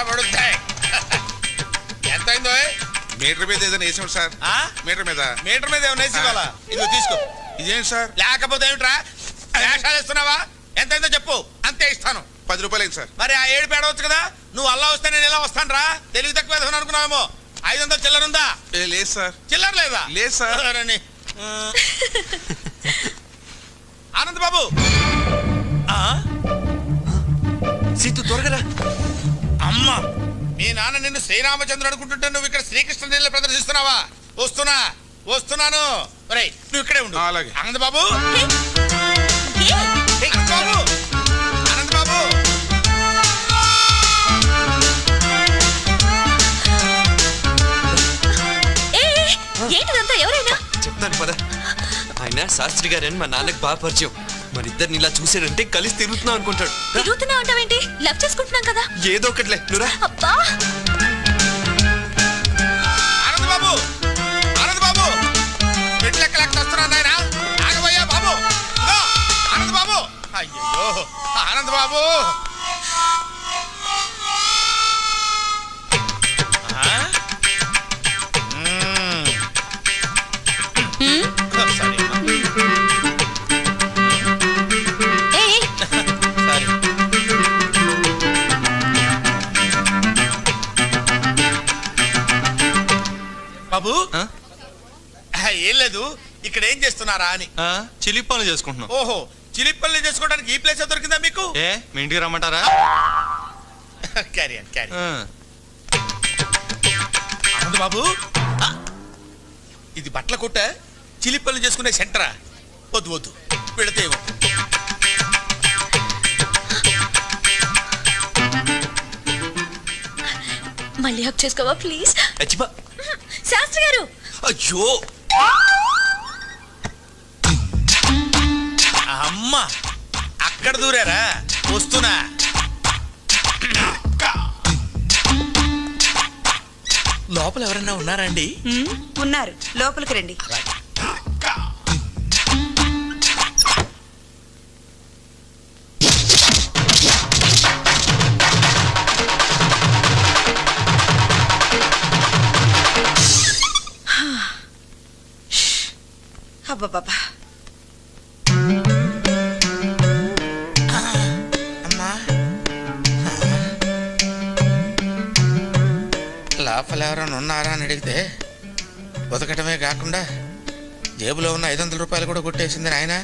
పడుతాయి. ఎంత అయిందో? మీటర్ మీద ఏదైనా వేసాం సార్. మీటర్ మీద ఏమైనా వేసి ఇవ్వాలా? ఇదిగో తీసుకో. ఇదేంటి సార్? లేకపోతే ఏమిట్రా వేషాలు ఇస్తున్నావా? ఎంత అయిందో చెప్పు, అంతే ఇస్తాను. 10 రూపాయలు సార్. మరి ఆ 7 పేడవచ్చు కదా. నువ్వు అల్లా వస్తే నేను ఎలా వస్తాను రా? తెలివి తక్కువ అనుకున్నావేమో. 500 చిల్లర ఉందా? లేదు సార్. చిల్లర లేదా? లేదు సార్. ఆనంద్ బాబు, సీతు త్వరగా. అమ్మా, మీ నాన్న నిన్ను శ్రీరామచంద్రుడు అనుకుంటుంటే నువ్వు ఇక్కడ శ్రీకృష్ణ లీల ప్రదర్శిస్తున్నావా? వస్తున్నాను. నువ్వు ఇక్కడే ఉండు. అలాగే. ఆనంద్ బాబు, ఆనంద్ బాబు, ఏంటిదంతా? ఎవరైనా చెప్తాను పద. ఆయన శాస్త్రి గారని మా నాన్నకి బాగా పరిచయం. మరి ఇద్దరిని ఇలా చూసాడంటే కలిసి తిరుగుతున్నాం అనుకుంటాడు. తిరుగుతున్నావు అంటావేంటి? లవ్ చేసుకుంటున్నాం కదా. ఏదో ఒకట్లే నువ్వురా. అబ్బా, ఆనంద్ బాబు, మెట్లెక్కలేక వస్తున్నాను నాయన. ఆగబోయా బాబు. ఆనంద్ బాబు, అయ్యో ఆనంద్ బాబు. బాబు, ఏం లేదు, ఇక్కడ ఏం చేస్తున్నారా అని. చిలిపి పనులు చేసుకుంటున్నాం. ఓహో, చిలిపి పనులు చేసుకోవడానికి ఈ ప్లేస్ దొరికిందా మీకు? మీ ఇంటికి రమ్మంటారా? క్యారీ ఆనంద్ బాబు, ఇది బట్టల కొట్ట, చిలిపి పనులు చేసుకునే సెంటరా? వద్దు పెడితే మళ్ళీ హక్ చేసుకోవా ప్లీజ్? శాస్త్రి గారు. అయ్యో అమ్మా, అక్కడ దూరారా? వస్తున్నా. లోపల ఎవరన్నా ఉన్నారా అండి? ఉన్నారు, లోపలికి రండి. అబ్బా, లోపల ఎవరైనా ఉన్నారా అని అడిగితే బతకటమే కాకుండా జేబులో ఉన్న 500 రూపాయలు కూడా కొట్టేసింది నాయన.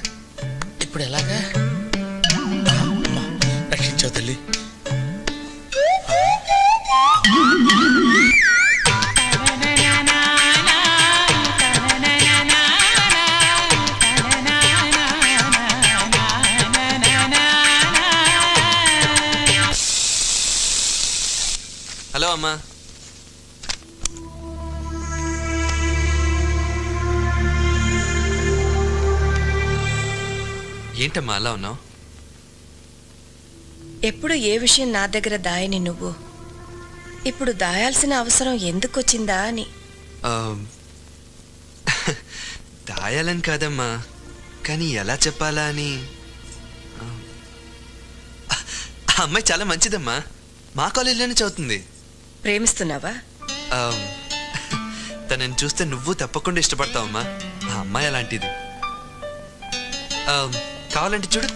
ఇప్పుడు ఎలాగా? రక్షించావు తల్లి. హలో అమ్మా. ఏంటమ్మా అలా ఉన్నావు? ఎప్పుడు ఏ విషయం నా దగ్గర దాయని నువ్వు ఇప్పుడు దాయాల్సిన అవసరం ఎందుకు వచ్చిందా అని. దాయాలని కాదమ్మా, కానీ ఎలా చెప్పాలా అని. ఆ అమ్మాయి చాలా మంచిదమ్మా, మా కాలేజీలోనే చదువుతుంది. ప్రేమిస్తున్నావా? తనని చూస్తే నువ్వు తప్పకుండా ఇష్టపడతావమ్మా. ఆ అమ్మాయి అలాంటిది. కావాలంటే చూడు,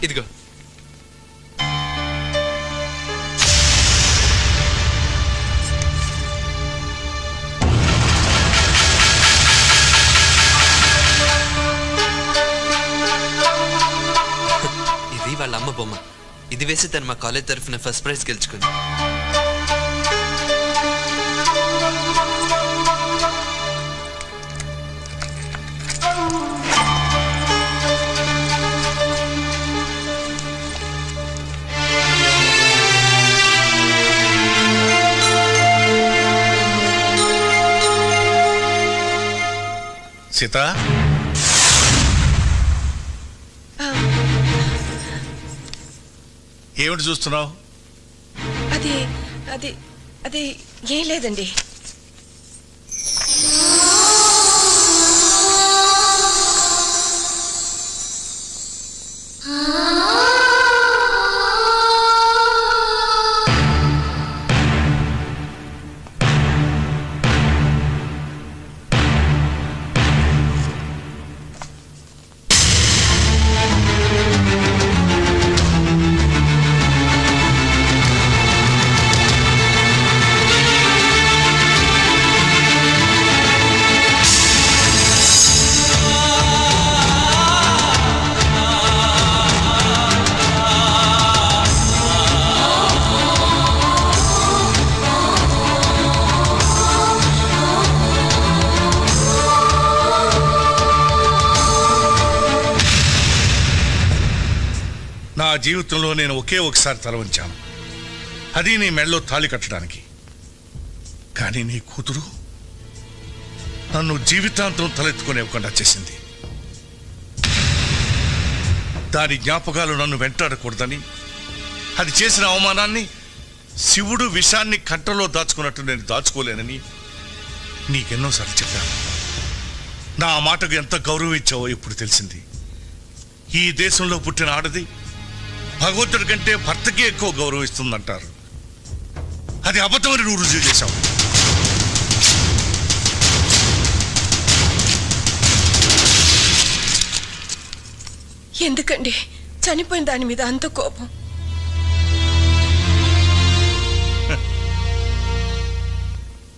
ఇదిగో. ఇది వాళ్ళ అమ్మ బొమ్మ. ఇది వేసి తను మా కాలేజ్ తరఫున ఫస్ట్ ప్రైజ్ గెలుచుకుంది. సీత, ఏమిటి చూస్తున్నావు? అది అది అది ఏం లేదండి. జీవితంలో నేను ఒకే ఒకసారి తల వంచాను, అది నీ మెడలో తాళి కట్టడానికి. కానీ నీ కూతురు నన్ను జీవితాంతం తలెత్తుకునేవ్వకుండా చేసింది. దాని జ్ఞాపకాలు నన్ను వెంటాడకూడదని, అది చేసిన అవమానాన్ని శివుడు విషాన్ని కంటలో దాచుకున్నట్టు నేను దాచుకోలేనని నీకెన్నోసార్లు చెప్పాను. నా మాటకు ఎంత గౌరవం ఇచ్చావో ఇప్పుడు తెలిసింది. ఈ దేశంలో పుట్టిన ఆడది భగవంతుడి కంటే భర్తకే ఎక్కువ గౌరవం ఇస్తుందంటారు. అది అబద్ధమని నువ్వు రుజువు చేశావు. ఎందుకండి చనిపోయిన దాని మీద అంత కోపం?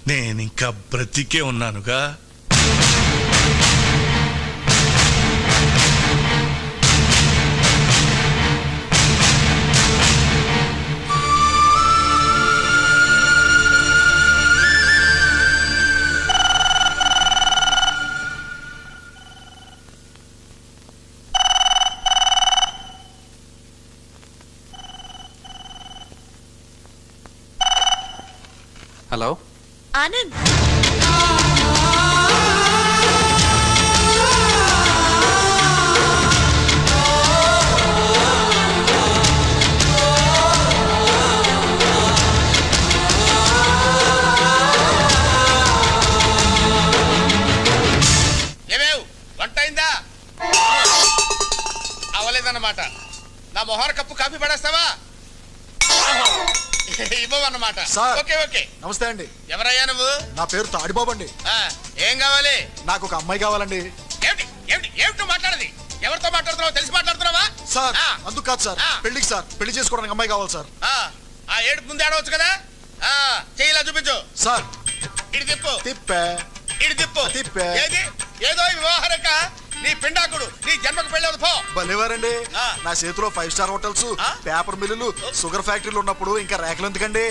నేనింకా బ్రతికే ఉన్నానుగా. హలో ఆనంద్, ఏమేవ్ వంట అయిందా? అవలేదన్నమాట. నా మొహర కప్పు కాఫీ పడేస్తావా? ఇవ్వమన్నమాట. సార్. Okay okay. నమస్తే అండి. ఎవరయ్యా నువ్వు? నా పేరు తాడిబాబు అండి. ఆ, ఏం కావాలి? నాకు ఒక అమ్మాయి కావాలండి. ఏమిటి ఏమిటి ఏమిటి నువ్వు మాట్లాడేది? ఎవరితో మాట్లాడుతున్నావు? తెలిసి మాట్లాడుతున్నావా? సార్ ఆ, అందుకు కాదు సార్, ఆ. పెళ్లికి సార్, పెళ్లి చేసుకోవడానికి అమ్మాయి కావాలి సార్. ఆ ఏడుపు ముందే ఆడవచ్చు కదా. చెయ్యిలా చూపించు. సార్ ఇటు తిప్పు. తిప్పే ఇటు తిప్పు. తిప్పే. ఏది? ఏదో వివాహరక నీ పిండాకుడు నీ జన్మకు పెళ్ళవదు పో. భలేవారండి. ఆ. నా చేతిలో 5 స్టార్ హోటల్స్, ఆ. పేపర్ మిల్లులు, షుగర్ ఫ్యాక్టరీలు ఉన్నప్పుడు ఇంకా రేఖలు ఎందుకండి?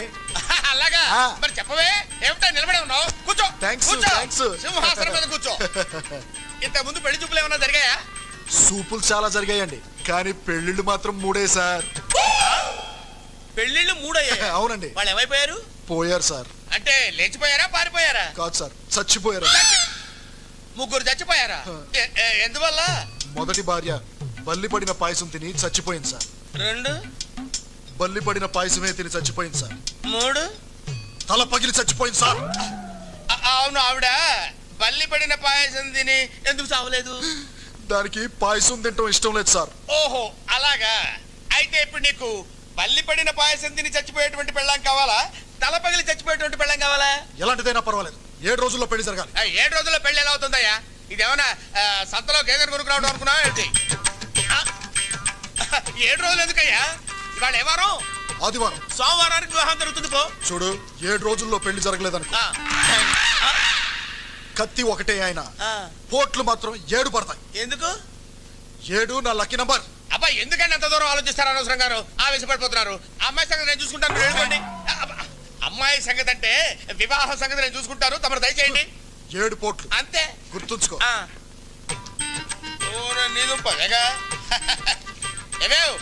అలాగా ఆ. మరి చెప్పవే, ఏమిటా నిలబడే ఉన్నావు? కూర్చో. Thanks, కూర్చో. thanks. సింహాసనం మీద కూర్చో. ఇంత ముందు పెళ్లి చూపులు ఏమన్నా జరిగాయా? సూపులు చాలా జరిగాయండి, కానీ పెళ్లిళ్ళు మాత్రం 3 సార్. పెళ్లిళ్ళు 3 అయ్యాయి. అవునండి. వాళ్ళు ఏమైపోయారు? పోయారు సార్. అంటే లేచిపోయారా పారిపోయారా? కాదు సార్, చచ్చిపోయారు. 3 చచ్చిపోయారా? ఎందువల్ల? మొదటి భార్య బల్లి పడిన పాయసం తిని చచ్చిపోయింది సార్. 2 బల్లి పడిన పాయసమే తిని చచ్చిపోయింది సార్. 3 తల పగిలి చచ్చిపోయింది సార్. అవును, ఆవిడ బల్లి పడిన పాయసం తిని ఎందుకు చావలేదు? దానికి పాయసం తింటం ఇష్టం లేదు సార్. ఓహో అలాగా. అయితే ఇప్పుడు నీకు బల్లి పడిన పాయసం తిని చచ్చిపోయేటువంటి పెళ్ళాం కావాలా, తల పగిలి చచ్చిపోయేటువంటి పెళ్ళాం కావాలా? ఎలాంటిదైనా పర్వాలేదు, 7 రోజుల్లో పెళ్లి జరగాలి. 7 రోజుల్లో పెళ్లి ఎలా అవుతుందయ్యా? ఇదేమన్నా సంతలో గేదెను కొనుక్కు రావడం అనుకున్నావా ఏంటి? 7 రోజులు ఎందుకయ్యా? ఇవాళ ఏ వారం? ఆదివారం. సోమవారానికి వివాహం జరుగుతుంది పో. చూడు, 7 రోజుల్లో పెళ్లి జరగలేదనుకో, ఆ, కత్తి ఒకటే ఆయన, ఆ. పోట్లు మాత్రం 7 పడతాయి. ఎందుకు? 7 నా లక్కీ నంబర్. అబ్బా ఎందుకంటే అంత దూరం ఆలోచిస్తారు? అనవసరంగా ఆవేశపడిపోతున్నారు. అమ్మాయి సంగతి నేను చూసుకుంటాను, మీరు వెళ్ళిపోండి. అమ్మాయి సంగతి అంటే వివాహ సంగతి నేను చూసుకుంటాను, తమరు దయచేయండి. 7 పోట్లు అంతే. గుర్తుంచుకో. నీదుంపగా ఏమేవ్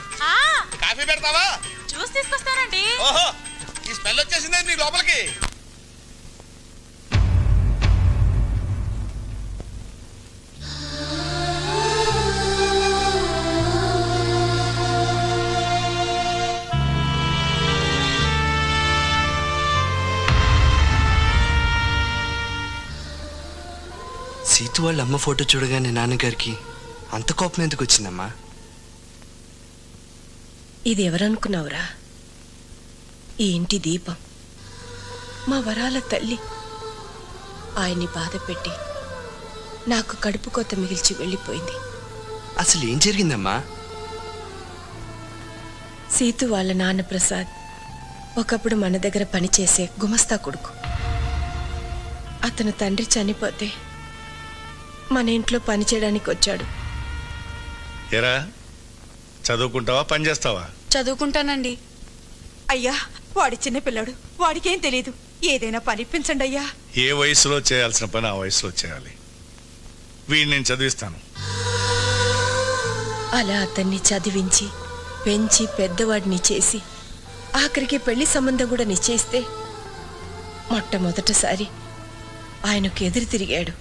కాఫీ పెడతావా? జ్యూస్ తీసుకొస్తానండి. ఓహో, ఈ స్మెల్ వచ్చేసిందే నీ లోపలికి. సీతు వాళ్ళ అమ్మ ఫోటో చూడగానే నాన్నగారికి అంత కోపం ఎందుకు వచ్చిందమ్మా? ఇది ఎవరనుకున్నావురా? ఈ ఇంటి దీపం, మా వరాల తల్లి. ఆయన్ని బాధ పెట్టి నాకు కడుపు కొత్త మిగిల్చి వెళ్ళిపోయింది. అసలు ఏం జరిగిందమ్మా? సీతు వాళ్ళ నాన్న ప్రసాద్ ఒకప్పుడు మన దగ్గర పనిచేసే గుమస్తా కొడుకు. అతను తండ్రి చనిపోతే మన ఇంట్లో పని చేయడానికి వచ్చాడు. ఎరా, చదువుకుంటావా, పని చేస్తావా? చదువుకుంటానండి. అయ్యా, వాడి చిన్నపిల్లాడు, వాడికేం తెలీదు. ఏదైనా పనిపించండి అయ్యా. ఏ వయసులో చేయాల్సిన పని ఆ వయసులో చేయాలి. వీడిని నేను చదివిస్తాను. అలా అతన్ని చదివించి పెంచి పెద్దవాడిని చేసి ఆఖరికి పెళ్లి సంబంధం కూడా నిశ్చయిస్తే మొట్టమొదటిసారి ఆయనకు ఎదురు తిరిగాడు.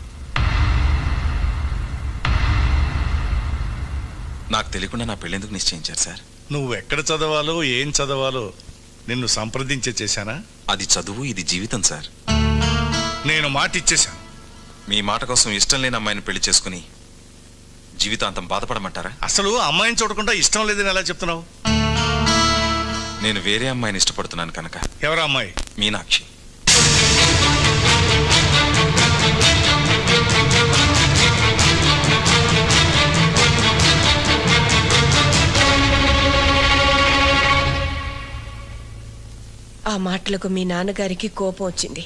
నాకు తెలియకుండా నా పెళ్ళెందుకు నిశ్చయించారు సార్? నువ్వు ఎక్కడ చదవాలో ఏం చదవాలో నిన్ను సంప్రదించే చేశానా? అది చదువు, ఇది జీవితం సార్. నేను మాట ఇచ్చేశాను. మీ మాట కోసం ఇష్టం లేని అమ్మాయిని పెళ్లి చేసుకుని జీవితాంతం బాధపడమంటారా? అసలు అమ్మాయిని చూడకుండా ఇష్టం లేదని ఎలా చెప్తున్నావు? నేను వేరే అమ్మాయిని ఇష్టపడుతున్నాను కనుక. ఎవరా అమ్మాయి? మీనాక్షి. ఆ మాటలకు మీ నాన్నగారికి కోపం వచ్చింది.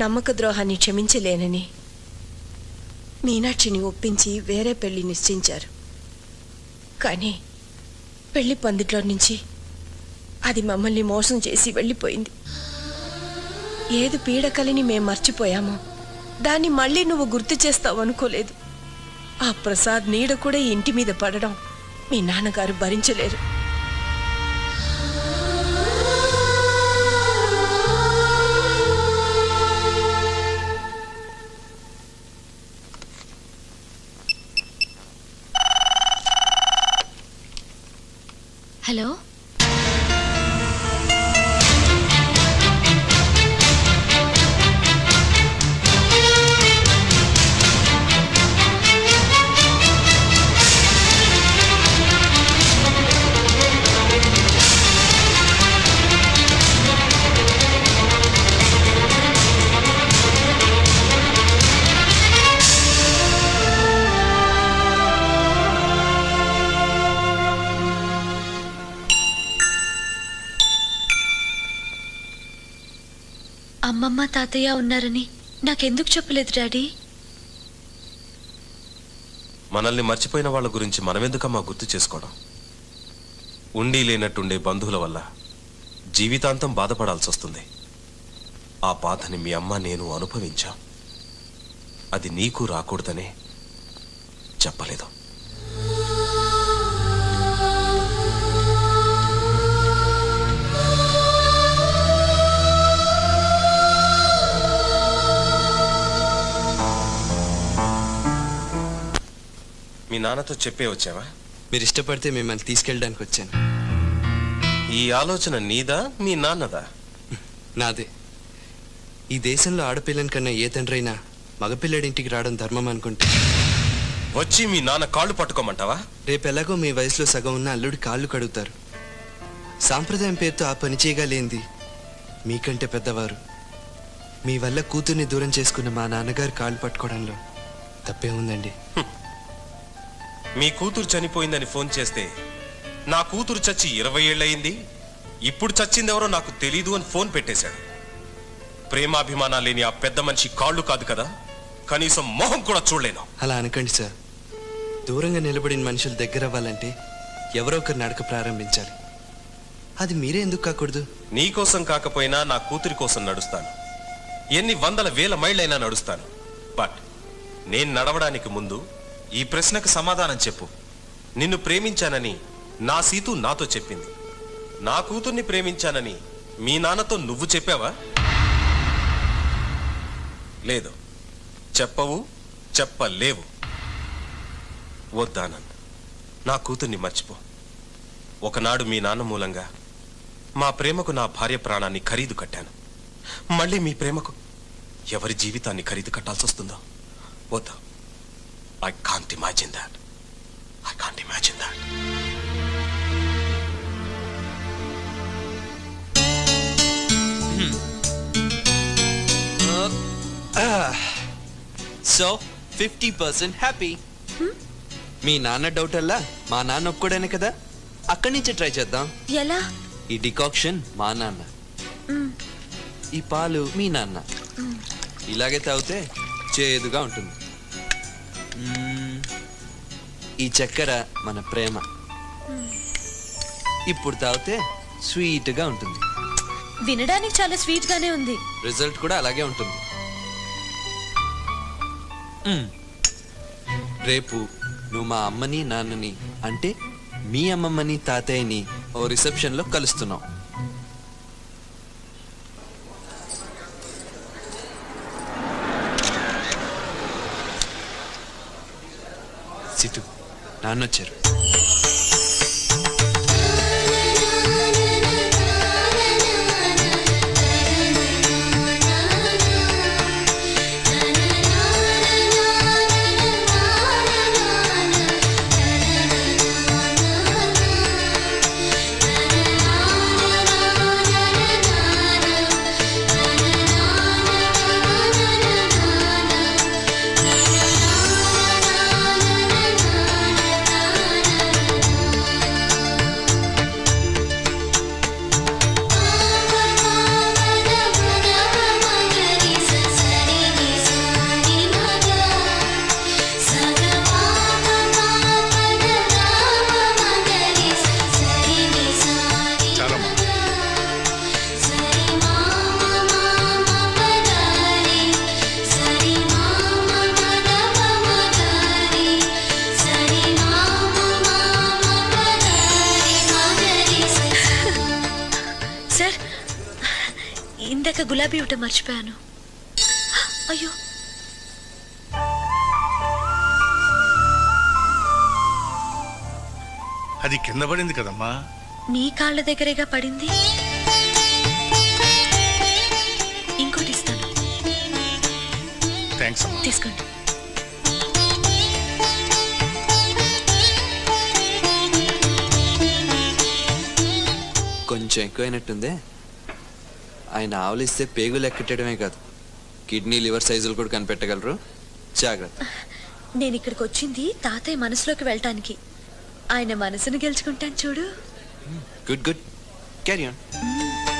నమ్మక ద్రోహాన్ని క్షమించలేనని మీనాక్షిని ఒప్పించి వేరే పెళ్లి నిశ్చయించారు. కానీ పెళ్లి పందిట్లో నుంచి అది మమ్మల్ని మోసం చేసి వెళ్ళిపోయింది. ఏది పీడకలిని మేం మర్చిపోయామో దాన్ని మళ్ళీ నువ్వు గుర్తు చేస్తావు అనుకోలేదు. ఆ ప్రసాద్ నీడ కూడా ఈ ఇంటి మీద పడడం మీ నాన్నగారు భరించలేరు. హలో, అమ్మమ్మ తాతయ్య ఉన్నారని నాకెందుకు చెప్పలేదు డాడీ? మనల్ని మర్చిపోయిన వాళ్ళ గురించి మనమెందుకమ్మా గుర్తు చేసుకోవడం? ఉండి లేనట్టుండే బంధువుల వల్ల జీవితాంతం బాధపడాల్సి వస్తుంది. ఆ బాధని మీ అమ్మ నేను అనుభవించాం. అది నీకు రాకూడదనే చెప్పలేదు. మీ నాన్నతో చెప్పే వచ్చావా? మీరు ఇష్టపడితే మిమ్మల్ని తీసుకెళ్ళడానికి వచ్చాను. ఈ ఆలోచన నీదా మీ నాన్నదా? నాదే. ఈ దేశంలో ఆడపిల్లని కన్నా ఏ తండ్రైనా మగపిల్లడింటికి రావడం ధర్మం అనుకుంటే వచ్చి మీ నాన్న కాళ్ళు పట్టుకోమంటావా? రేపు ఎలాగో మీ వయసులో సగం ఉన్న అల్లుడి కాళ్ళు కడుగుతారు. సాంప్రదాయం పేరుతో ఆ పని చేయగలేంది మీకంటే పెద్దవారు. మీ వల్ల కూతుర్ని దూరం చేసుకున్న మా నాన్నగారు కాళ్ళు పట్టుకోవడంలో తప్పే ఉందండి. మీ కూతురు చనిపోయిందని ఫోన్ చేస్తే నా కూతురు చచ్చి 20 ఏళ్ళయింది, ఇప్పుడు చచ్చిందెవరో నాకు తెలీదు అని ఫోన్ పెట్టేశాడు. ప్రేమాభిమానాలు లేని ఆ పెద్ద మనిషి కాళ్ళు కాదు కదా, కనీసం మొహం కూడా చూడలేను. అలా అనకండి సార్. దూరంగా నిలబడిన మనుషులు దగ్గర అవ్వాలంటే ఎవరో ఒకరు నడక ప్రారంభించాలి. అది మీరే ఎందుకు కాకూడదు? నీకోసం కాకపోయినా నా కూతురి కోసం నడుస్తాను. ఎన్ని వందల వేల మైళ్ళైనా నడుస్తాను. బట్ నేను నడవడానికి ముందు ఈ ప్రశ్నకు సమాధానం చెప్పు. నిన్ను ప్రేమించానని నా సీతు నాతో చెప్పింది. నా కూతుర్ని ప్రేమించానని మీ నాన్నతో నువ్వు చెప్పావా? లేదు, చెప్పవు, చెప్పలేవు. వద్దానంద్, నా కూతుర్ని మర్చిపో. ఒకనాడు మీ నాన్న మూలంగా మా ప్రేమకు నా భార్య ప్రాణాన్ని ఖరీదు కట్టాను. మళ్ళీ మీ ప్రేమకు ఎవరి జీవితాన్ని ఖరీదు కట్టాల్సి వస్తుందో వద్దు. I can't imagine that. I can't imagine that. So 50% happy. మీ నాన్న డౌట్ అల్లా మా నాన్న ఒప్పుకోడానే కదా. అక్కడి నుంచి ట్రై చేద్దాం. ఎలా? ఈ డికాక్షన్ మా నాన్న, ఈ పాలు మీ నాన్న. ఇలాగే తాగితే చేదుగా ఉంటుంది. ఈ చక్కెర మన ప్రేమ. ఇప్పుడు తాగితే స్వీట్గా ఉంటుంది. వినడానికి చాలా స్వీట్ గానే ఉంది. రిజల్ట్ కూడా అలాగే ఉంటుంది. రేపు నువ్వు మా అమ్మని నాన్నని అంటే మీ అమ్మమ్మని తాతయ్యని ఓ రిసెప్షన్లో కలుస్తున్నాం. సిటు నాన్నొచ్చారు. చాలమ్మా. సార్ ఇందాక గులాబీ ఇవ్వటం మర్చిపోయాను. అయ్యో, అది కింద పడింది కదమ్మా. మీ కాళ్ళ దగ్గరేగా పడింది. ఇంకోటి ఇస్తాను, థ్యాంక్స్ అమ్మా. తీసుకోండి. కొంచెం ఎక్కువైనట్టుందే. ఆయన ఆవలిస్తే పేగులు ఎక్కటమే కాదు, కిడ్నీ లివర్ సైజులు కూడా కనిపెట్టగలరు. జాగ్రత్త. నేను ఇక్కడికి వచ్చింది తాతయ్య మనసులోకి వెళ్ళటానికి. ఆయన మనసును గెలుచుకుంటాను చూడు. Good good, carry on.